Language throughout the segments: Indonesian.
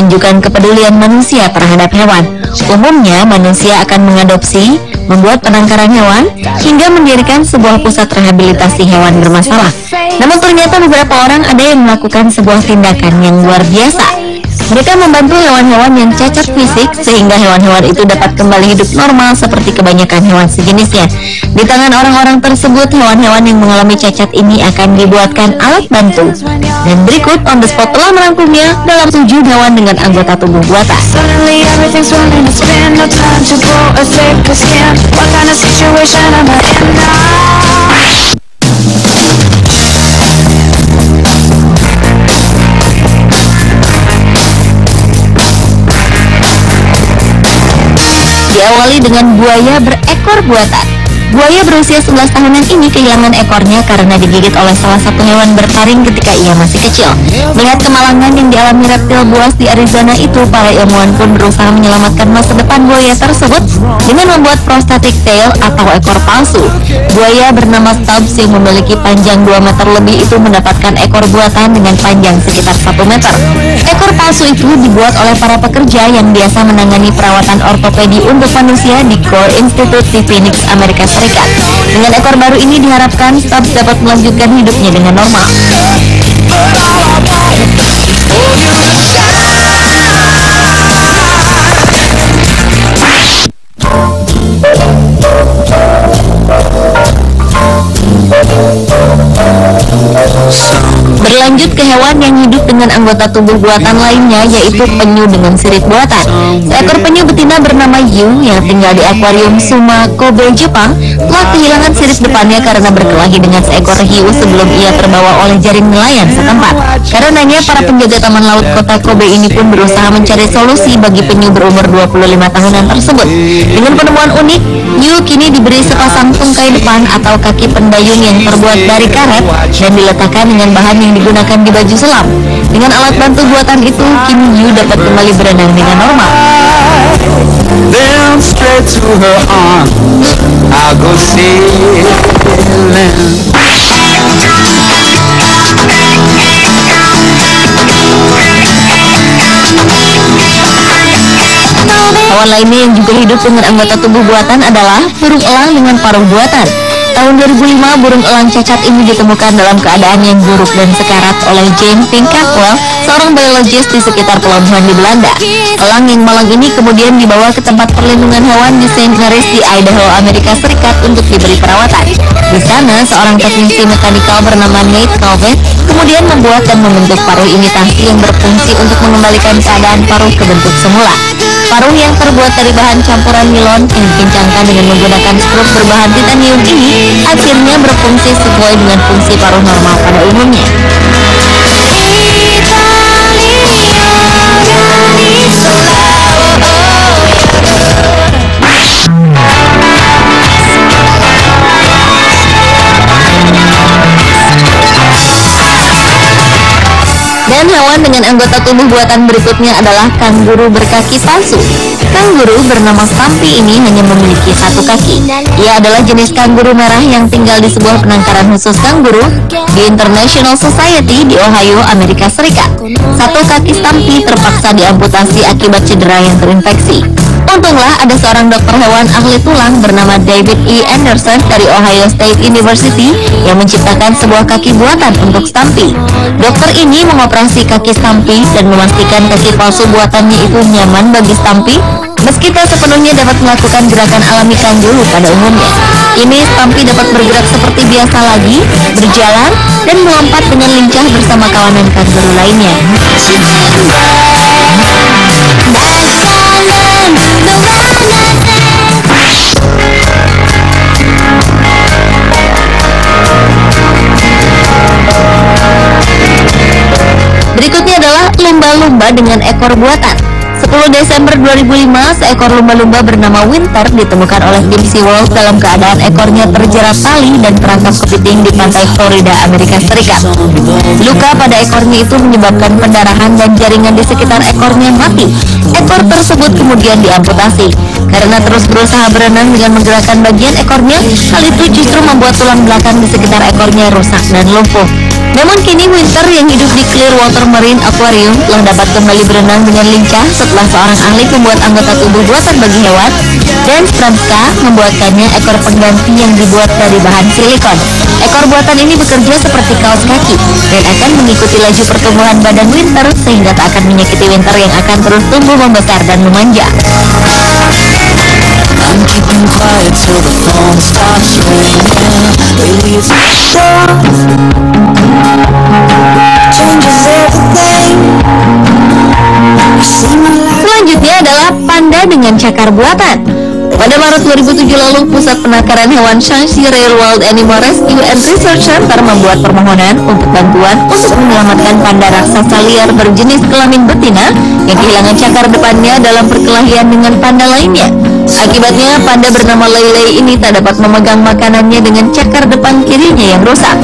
menunjukkan kepedulian manusia terhadap hewan. Umumnya manusia akan mengadopsi, membuat penangkaran hewan, hingga mendirikan sebuah pusat rehabilitasi hewan bermasalah. Namun ternyata beberapa orang ada yang melakukan sebuah tindakan yang luar biasa. Mereka membantu hewan-hewan yang cacat fisik sehingga hewan-hewan itu dapat kembali hidup normal seperti kebanyakan hewan sejenisnya. Di tangan orang-orang tersebut, hewan-hewan yang mengalami cacat ini akan dibuatkan alat bantu. Dan berikut on the spot telah merangkumnya dalam 7 hewan dengan anggota tubuh buatan. Diawali dengan buaya berekor buatan. Buaya berusia 11 tahunan ini kehilangan ekornya karena digigit oleh salah satu hewan bertaring ketika ia masih kecil. Melihat kemalangan yang dialami reptil buas di Arizona itu, para ilmuwan pun berusaha menyelamatkan masa depan buaya tersebut dengan membuat prosthetic tail atau ekor palsu. Buaya bernama Stubbs yang memiliki panjang 2 meter lebih itu mendapatkan ekor buatan dengan panjang sekitar 1 meter. Ekor palsu itu dibuat oleh para pekerja yang biasa menangani perawatan ortopedi untuk manusia di Gore Institute di Phoenix, Amerika Serikat. Dengan ekor baru ini diharapkan Stubbs dapat melanjutkan hidupnya dengan normal. Berlanjut ke hewan yang hidup dengan anggota tubuh buatan lainnya, yaitu penyu dengan sirip buatan. Seekor penyu betina bernama Yu yang tinggal di akuarium Suma, Kobe, Jepang telah kehilangan sirip depannya karena berkelahi dengan seekor hiu sebelum ia terbawa oleh jaring nelayan setempat. Karenanya para penjaga taman laut kota Kobe ini pun berusaha mencari solusi bagi penyu berumur 25 tahunan tersebut. Dengan penemuan unik, Yu kini diberi sepasang tungkai depan atau kaki pendayung yang terbuat dari karet dan diletakkan dengan bahan yang digunakan di baju selam. Dengan alat bantu buatan itu, kini Yu dapat kembali berenang dengan normal. Then straight to her arms, I'll go sailing. Hewan lainnya yang juga hidup dengan anggota tubuh buatan adalah burung elang dengan paruh buatan. Tahun 2005, burung elang cacat ini ditemukan dalam keadaan yang buruk dan sekarat oleh James Pinkatwell, seorang biologis di sekitar pelabuhan di Belanda. Elang yang malang ini kemudian dibawa ke tempat perlindungan hewan di St. Mary's di Idaho, Amerika Serikat untuk diberi perawatan. Di sana, seorang teknisi mekanikal bernama Nate Calvert kemudian membuat dan membentuk paruh imitasi yang berfungsi untuk mengembalikan keadaan paruh ke bentuk semula. Paruh yang terbuat dari bahan campuran nilon yang dikencangkan dengan menggunakan skrup berbahan titanium ini akhirnya berfungsi sesuai dengan fungsi paruh normal pada umumnya. Dan hewan dengan anggota tubuh buatan berikutnya adalah kanguru berkaki palsu. Kanguru bernama Stumpy ini hanya memiliki 1 kaki. Ia adalah jenis kanguru merah yang tinggal di sebuah penangkaran khusus kanguru di International Society di Ohio, Amerika Serikat. 1 kaki Stumpy terpaksa diamputasi akibat cedera yang terinfeksi. Untunglah ada seorang dokter hewan ahli tulang bernama David E. Anderson dari Ohio State University yang menciptakan sebuah kaki buatan untuk Stumpy. Dokter ini mengoperasi kaki Stumpy dan memastikan kaki palsu buatannya itu nyaman bagi Stumpy, meski tak sepenuhnya dapat melakukan gerakan alami kanguru pada umumnya. Kini Stumpy dapat bergerak seperti biasa lagi, berjalan, dan melompat dengan lincah bersama kawanan kanguru lainnya. Berikutnya adalah lumba-lumba dengan ekor buatan. 10 Desember 2005, seekor lumba-lumba bernama Winter ditemukan oleh tim SeaWorld dalam keadaan ekornya terjerat tali dan terangkap kepiting di pantai Florida, Amerika Serikat. Luka pada ekornya itu menyebabkan pendarahan dan jaringan di sekitar ekornya mati. Ekor tersebut kemudian diamputasi. Karena terus berusaha berenang dengan menggerakkan bagian ekornya, hal itu justru membuat tulang belakang di sekitar ekornya rusak dan lumpuh. Namun kini Winter yang hidup di Clearwater Marine Aquarium telah dapat kembali berenang dengan lincah setelah seorang ahli pembuat anggota tubuh buatan bagi hewan, Dan Stranska, membuatkannya ekor pengganti yang dibuat dari bahan silikon. Ekor buatan ini bekerja seperti kaos kaki dan akan mengikuti laju pertumbuhan badan Winter sehingga tak akan menyakiti Winter yang akan terus tumbuh membesar dan memanjang. I'm keeping quiet till the phone stops ringing. Lately it's changes everything. You see my life. Selanjutnya adalah panda dengan cakar buatan. Pada Maret 2007 lalu, Pusat Penangkaran Hewan Shaanxi Rare Wild Animal Rescue and Research Center membuat permohonan untuk bantuan untuk menyelamatkan panda raksasa liar berjenis kelamin betina yang kehilangan cakar depannya dalam perkelahian dengan panda lainnya. Akibatnya, panda bernama Lele ini tak dapat memegang makanannya dengan cakar depan kirinya yang rusak.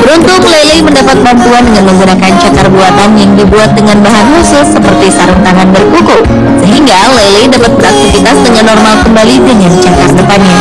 Beruntung, Lele mendapat bantuan dengan menggunakan cakar buatan yang dibuat dengan bahan khusus seperti sarung tangan berkuku, sehingga Lele dapat beraktivitas dengan normal kembali dengan cakar depannya.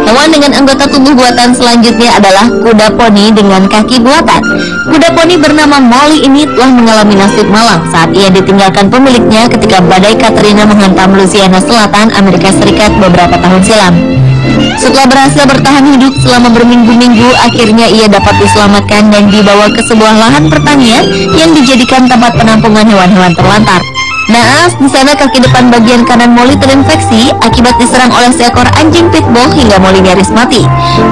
Hewan dengan anggota tubuh buatan selanjutnya adalah kuda poni dengan kaki buatan. Kuda poni bernama Molly ini telah mengalami nasib malang saat ia ditinggalkan pemiliknya ketika badai Katrina menghantam Louisiana Selatan, Amerika Serikat beberapa tahun silam. Setelah berhasil bertahan hidup selama berminggu-minggu, akhirnya ia dapat diselamatkan dan dibawa ke sebuah lahan pertanian yang dijadikan tempat penampungan hewan-hewan terlantar. Naas, di sana kaki depan bagian kanan Molly terinfeksi akibat diserang oleh seekor anjing pitbull hingga Molly nyaris mati.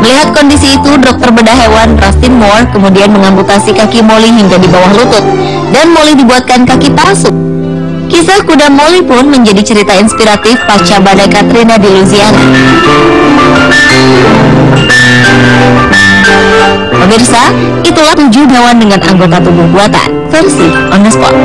Melihat kondisi itu, dokter bedah hewan Rustin Moore kemudian mengamputasi kaki Molly hingga di bawah lutut, dan Molly dibuatkan kaki palsu. Kisah kuda Molly pun menjadi cerita inspiratif pasca badai Katrina di Louisiana. Pemirsa, itulah 7 hewan dengan anggota tubuh buatan versi On The Spot.